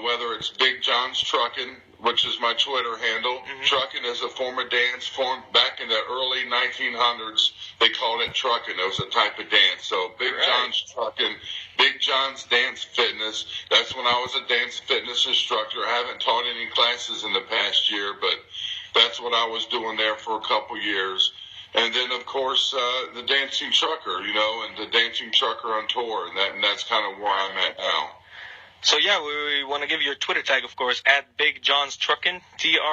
whether it's Big John's Truckin', which is my Twitter handle. Mm-hmm. Truckin' is a form of dance formed back in the early 1900s. They called it truckin'. It was a type of dance. So Big John's Truckin', Big John's Dance Fitness. That's when I was a dance fitness instructor. I haven't taught any classes in the past year, but that's what I was doing there for a couple years. And then, of course, the Dancing Trucker, and the Dancing Trucker on tour. And that's kind of where I'm at now. So, yeah, we want to give you your Twitter tag, of course, at Big John's Truckin', Truckin.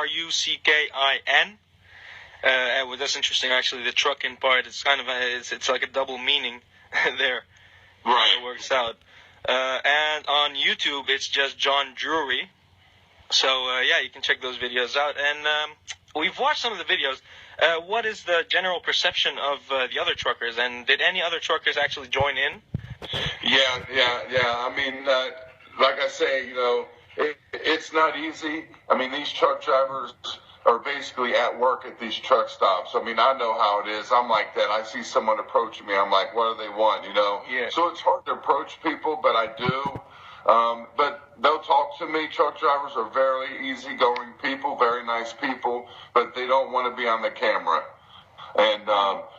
Well, that's interesting, actually, the truckin' part. It's kind of it's like a double meaning there. Right. It works out. And on YouTube, it's just John Drury. So, yeah, you can check those videos out. And we've watched some of the videos. What is the general perception of the other truckers? And did any other truckers actually join in? Yeah. I mean, like I say, it's not easy. I mean, these truck drivers are basically at work at these truck stops. I mean, I know how it is. I'm like that. I see someone approaching me. I'm like, what do they want, Yeah. So it's hard to approach people, but I do. But they'll talk to me. Truck drivers are very easygoing people, very nice people, but they don't want to be on the camera. And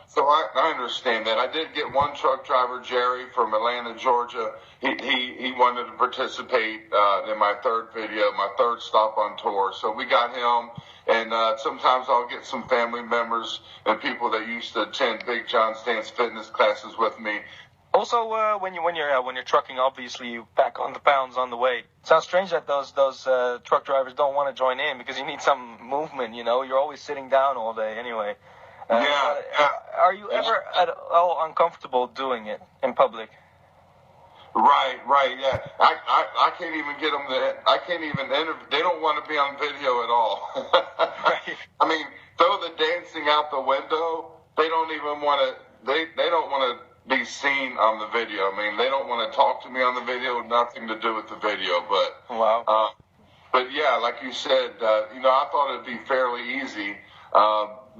so I understand that. I did get one truck driver, Jerry, from Atlanta, Georgia. He wanted to participate in my third video, my third stop on tour. So we got him. And sometimes I'll get some family members and people that used to attend Big John's Dance Fitness classes with me. Also, when you're trucking, obviously you pack on the pounds on the way. Sounds strange that those truck drivers don't want to join in because you need some movement. You're always sitting down all day anyway. Are you ever at all uncomfortable doing it in public? Right, yeah. I can't even get them I can't even interview. They don't want to be on video at all. Right. I mean, throw the dancing out the window. They don't even want to. They don't want to be seen on the video. I mean, they don't want to talk to me on the video. Nothing to do with the video. But wow. But yeah, like you said, I thought it'd be fairly easy.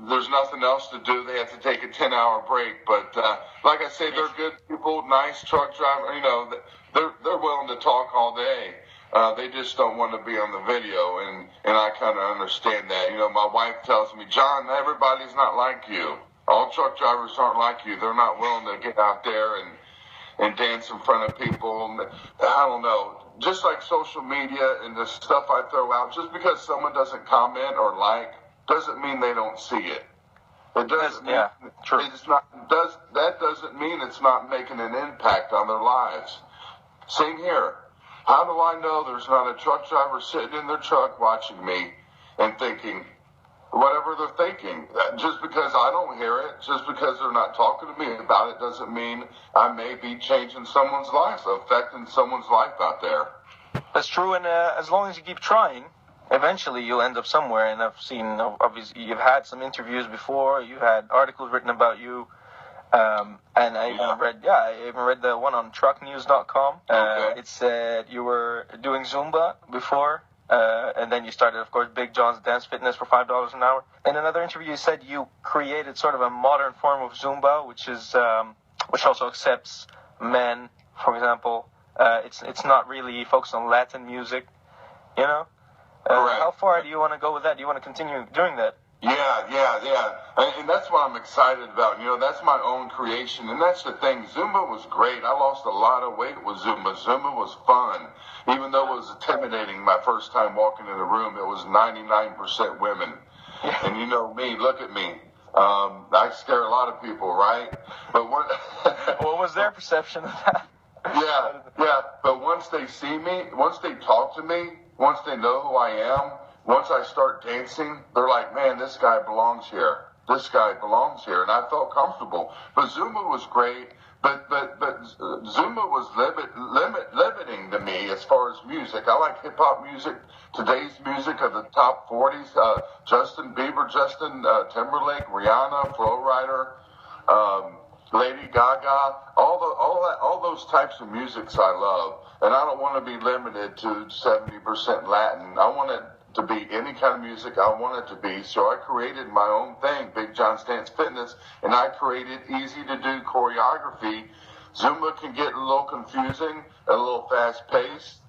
There's nothing else to do. They have to take a 10-hour break. But like I say, they're good people, nice truck driver. They're willing to talk all day. They just don't want to be on the video, and I kind of understand that. My wife tells me, John, everybody's not like you. All truck drivers aren't like you. They're not willing to get out there and dance in front of people. I don't know. Just like social media and the stuff I throw out, just because someone doesn't comment or like, doesn't mean they don't see it. It doesn't mean true. It's not. That doesn't mean it's not making an impact on their lives. Same here. How do I know there's not a truck driver sitting in their truck watching me and thinking whatever they're thinking? Just because I don't hear it, just because they're not talking to me about it, doesn't mean I may be changing someone's life, affecting someone's life out there. That's true, and as long as you keep trying, eventually you'll end up somewhere. And I've seen, obviously, you've had some interviews before, you've had articles written about you, and I even read the one on trucknews.com. Okay. It said you were doing Zumba before, and then you started, of course, Big John's Dance Fitness for $5 an hour. In another interview, you said you created sort of a modern form of Zumba, which also accepts men, for example. It's not really focused on Latin music, Correct. How far do you want to go with that? Do you want to continue doing that? Yeah. And that's what I'm excited about. That's my own creation. And that's the thing. Zumba was great. I lost a lot of weight with Zumba. Zumba was fun. Even though it was intimidating my first time walking in the room, it was 99% women. Yeah. And you know me, look at me. I scare a lot of people, right? But what was their perception of that? Yeah. But once they see me, once they talk to me, once they know who I am, once I start dancing, they're like, man, this guy belongs here. This guy belongs here. And I felt comfortable. But Zumba was great. But Zumba was limiting to me as far as music. I like hip-hop music, today's music of the top 40s. Justin Bieber, Justin Timberlake, Rihanna, Flo Rida, Lady Gaga, all those types of musics I love. And I don't want to be limited to 70% Latin. I want it to be any kind of music I want it to be. So I created my own thing, Big John's Dance Fitness, and I created easy-to-do choreography. Zumba can get a little confusing, a little fast-paced.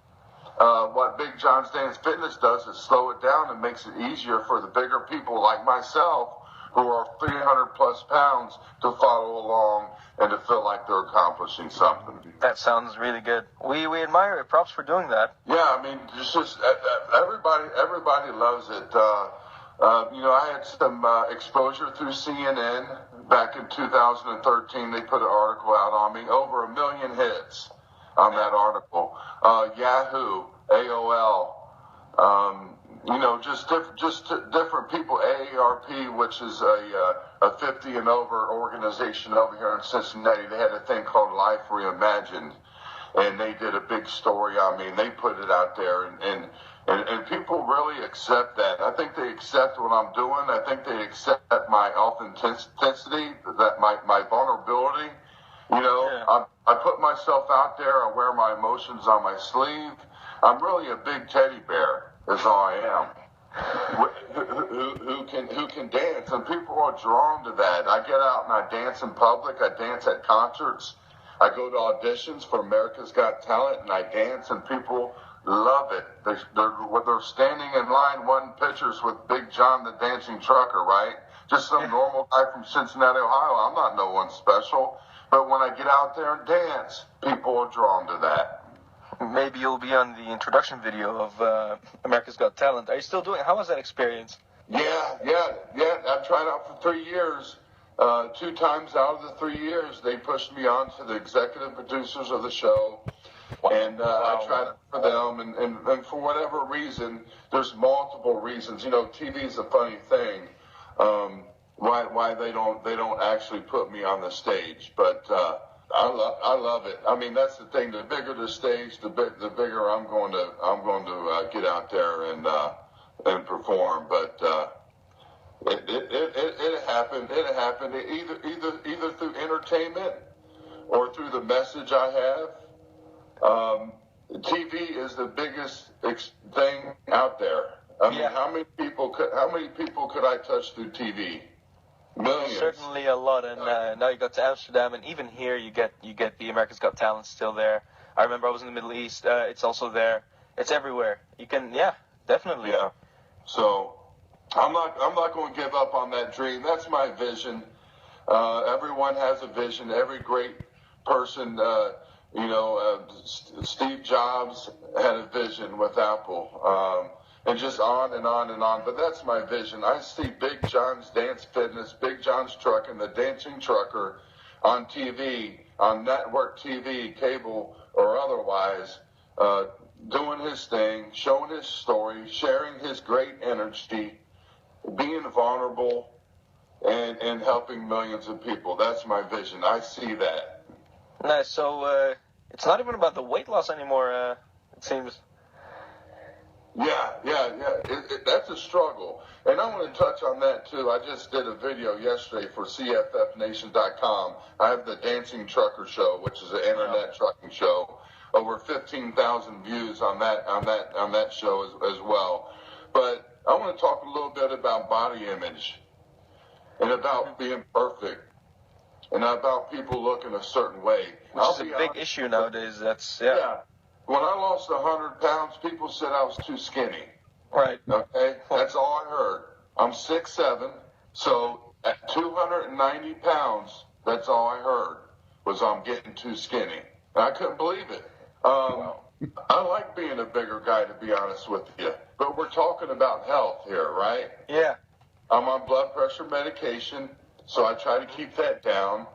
What Big John's Dance Fitness does is slow it down and makes it easier for the bigger people like myself who are 300 plus pounds to follow along and to feel like they're accomplishing something. That sounds really good. We admire it. Props for doing that. Yeah, I mean, it's just everybody loves it. I had some exposure through CNN back in 2013. They put an article out on me, over 1 million hits on that article. Yahoo, AOL, just different people. AARP, which is a 50 and over organization over here in Cincinnati. They had a thing called Life Reimagined, and they did a big story on me, and they put it out there, and people really accept that. I think they accept what I'm doing. I think they accept my authenticity, that my vulnerability. I put myself out there. I wear my emotions on my sleeve. I'm really a big teddy bear, is all I am. Who can dance, and people are drawn to that. I get out and I dance in public. I dance at concerts. I go to auditions for America's Got Talent, and I dance, and people love it. They're standing in line wanting pictures with Big John the Dancing Trucker, right? Just some normal guy from Cincinnati, Ohio. I'm not no one special. But when I get out there and dance, people are drawn to that. Maybe you'll be on the introduction video of America's Got Talent. Are you still doing it? How was that experience? Yeah. I've tried out for 3 years. 2 times out of the 3 years, they pushed me on to the executive producers of the show. Wow. And I tried it for them, and for whatever reason, there's multiple reasons. TV is a funny thing. Why they don't actually put me on the stage, but I love it. I mean, that's the thing. The bigger the stage, the bigger I'm going to get out there and perform. But it happened. It happened either through entertainment or through the message I have. TV is the biggest thing out there. I mean, how many people could I touch through TV? Millions. Certainly a lot, and now you got to Amsterdam, and even here you get the America's Got Talent still there. I remember I was in the Middle East. It's also there. It's everywhere. You can, definitely. Yeah. So I'm not going to give up on that dream. That's my vision. Everyone has a vision. Every great person, Steve Jobs had a vision with Apple. And just on and on and on. But that's my vision. I see Big John's Dance Fitness, Big John's Truckin', the Dancing Trucker on TV, on network TV, cable, or otherwise, doing his thing, showing his story, sharing his great energy, being vulnerable, and helping millions of people. That's my vision. I see that. Nice. So it's not even about the weight loss anymore, it seems. Yeah. That's a struggle. And I want to touch on that, too. I just did a video yesterday for CFFNation.com. I have the Dancing Trucker Show, which is an internet trucking show. Over 15,000 views on that show as well. But I want to talk a little bit about body image and about being perfect and about people looking a certain way. Which is a big issue nowadays. Yeah. When I lost 100 pounds, people said I was too skinny. Right. Okay? That's all I heard. I'm 6'7", so at 290 pounds, that's all I heard was I'm getting too skinny. And I couldn't believe it. I like being a bigger guy, to be honest with you. But we're talking about health here, right? Yeah. I'm on blood pressure medication, so I try to keep that down.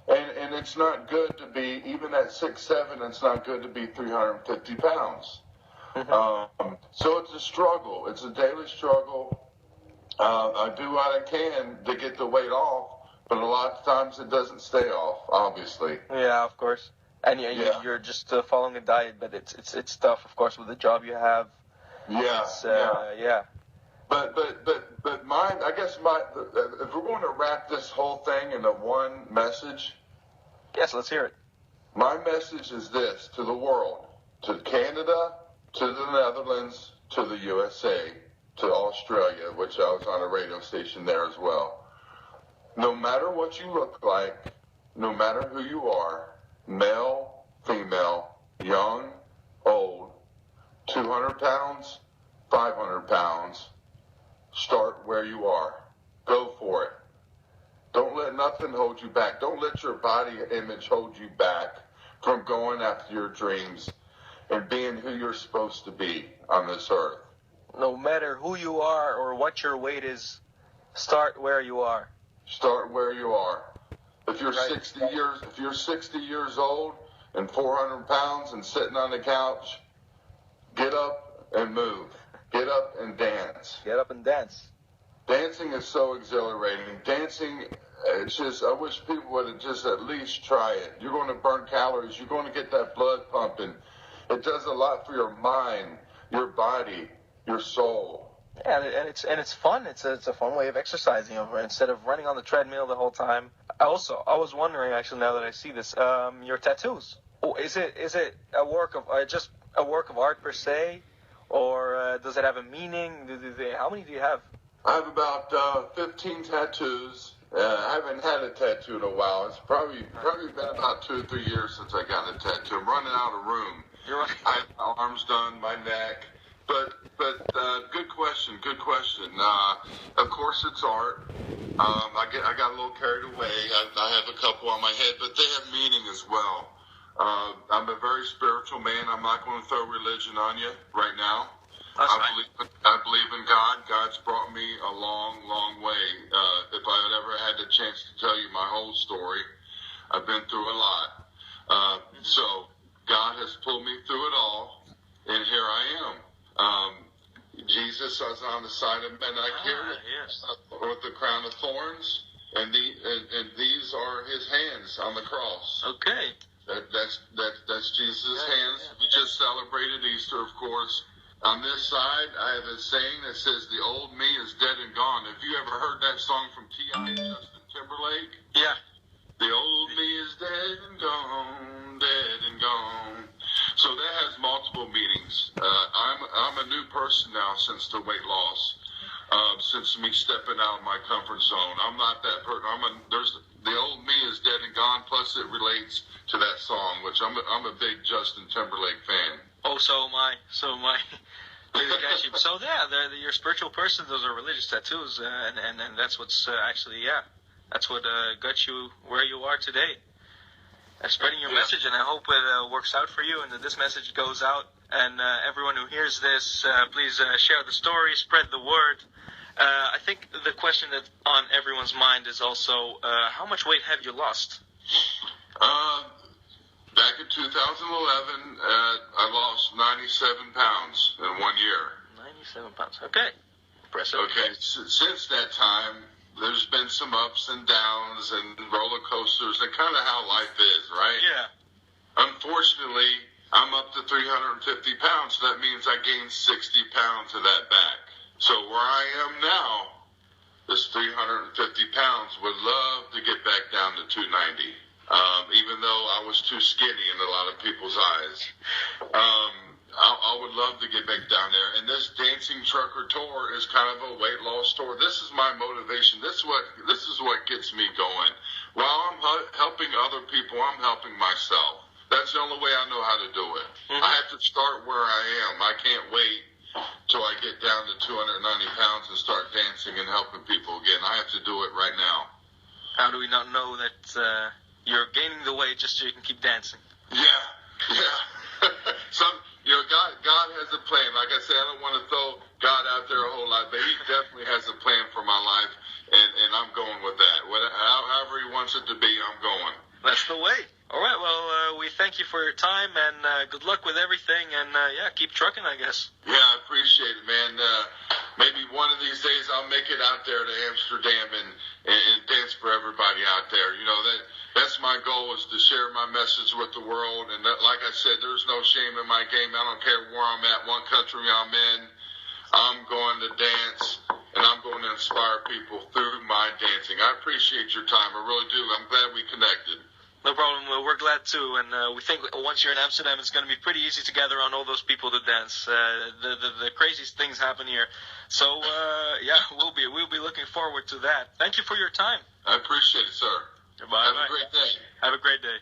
And it's not good to be, even at 6'7", it's not good to be 350 pounds. So it's a struggle. It's a daily struggle. I do what I can to get the weight off, but a lot of times it doesn't stay off, obviously. Yeah, of course. And you're just following a diet, but it's tough, of course, with the job you have. Yeah. But mine, I guess if we're going to wrap this whole thing into one message. Yes, let's hear it. My message is this to the world, to Canada, to the Netherlands, to the USA, to Australia, which I was on a radio station there as well. No matter what you look like, no matter who you are, male, female, young, old, 200 pounds, 500 pounds. Start where you are. Go for it. Don't let nothing hold you back. Don't let your body image hold you back from going after your dreams and being who you're supposed to be on this earth. No matter who you are or what your weight is, start where you are. Start where you are. If you're Right. 60 years old and 400 pounds and sitting on the couch, get up and move. Get up and dance. Get up and dance. Dancing is so exhilarating. Dancing, it's just, I wish people would just at least try it. You're going to burn calories. You're going to get that blood pumping. It does a lot for your mind, your body, your soul. Yeah, and it's fun. It's a fun way of exercising instead of running on the treadmill the whole time. I was wondering actually, now that I see this, your tattoos. Is it a work of just a work of art per se, or does it have a meaning? How many do you have? I have about 15 tattoos. I haven't had a tattoo in a while. It's probably been about 2 or 3 years since I got a tattoo. I'm running out of room. You're right. I have my arms done, my neck. But good question. Of course, it's art. I got a little carried away. I have a couple on my head, but they have meaning as well. I'm a very spiritual man. I'm not going to throw religion on you right now. I believe in God. God's brought me a long, long way. If I had ever had the chance to tell you my whole story, I've been through a lot. So God has pulled me through it all, and here I am. Jesus was on the side of men I carried with the crown of thorns, and these are his hands on the cross. Okay. That's Jesus' hands. We just celebrated Easter, of course. On this side, I have a saying that says, "The old me is dead and gone." Have you ever heard that song from T.I. and Justin Timberlake? Yeah. The old me is dead and gone, dead and gone. So that has multiple meanings. I'm a new person now since the weight loss, since me stepping out of my comfort zone. I'm not that person. The old me is dead and gone. Plus, it relates to that song, which I'm a big Justin Timberlake fan. Oh, so am I. So yeah, you're a spiritual person. Those are religious tattoos, and that's what's that's what got you where you are today. Spreading your message, and I hope it works out for you, and that this message goes out. And everyone who hears this, please share the story, spread the word. I think the question that's on everyone's mind is also, how much weight have you lost? Back in 2011, I lost 97 pounds in 1 year. 97 pounds. Okay. Impressive. Okay. Since that time, there's been some ups and downs and roller coasters and kind of how life is, right? Yeah. Unfortunately, I'm up to 350 pounds, so that means I gained 60 pounds of that back. So where I am now is 350 pounds. Would love to get back down to 290. Even though I was too skinny in a lot of people's eyes. I would love to get back down there. And this dancing trucker tour is kind of a weight loss tour. This is my motivation. This is what gets me going. While I'm helping other people, I'm helping myself. That's the only way I know how to do it. Mm-hmm. I have to start where I am. I can't wait till I get down to 290 pounds and start dancing and helping people again. I have to do it right now. How do we not know that you're gaining the weight just so you can keep dancing? Yeah. God has a plan. Like I said, I don't want to throw God out there a whole lot, but he definitely has a plan for my life, and I'm going with that. However he wants it to be, I'm going. That's the way. All right, well, we thank you for your time, and good luck with everything, and keep trucking, I guess. Yeah, I appreciate it, man. Maybe one of these days I'll make it out there to Amsterdam and dance for everybody out there. You know, that's my goal, is to share my message with the world. And like I said, there's no shame in my game. I don't care where I'm at, what country I'm in. I'm going to dance, and I'm going to inspire people through my dancing. I appreciate your time. I really do. I'm glad we connected. No problem. We're glad too, and we think once you're in Amsterdam, it's going to be pretty easy to gather on all those people to dance. The craziest things happen here, so we'll be looking forward to that. Thank you for your time. I appreciate it, sir. Goodbye. Have a great day. Have a great day.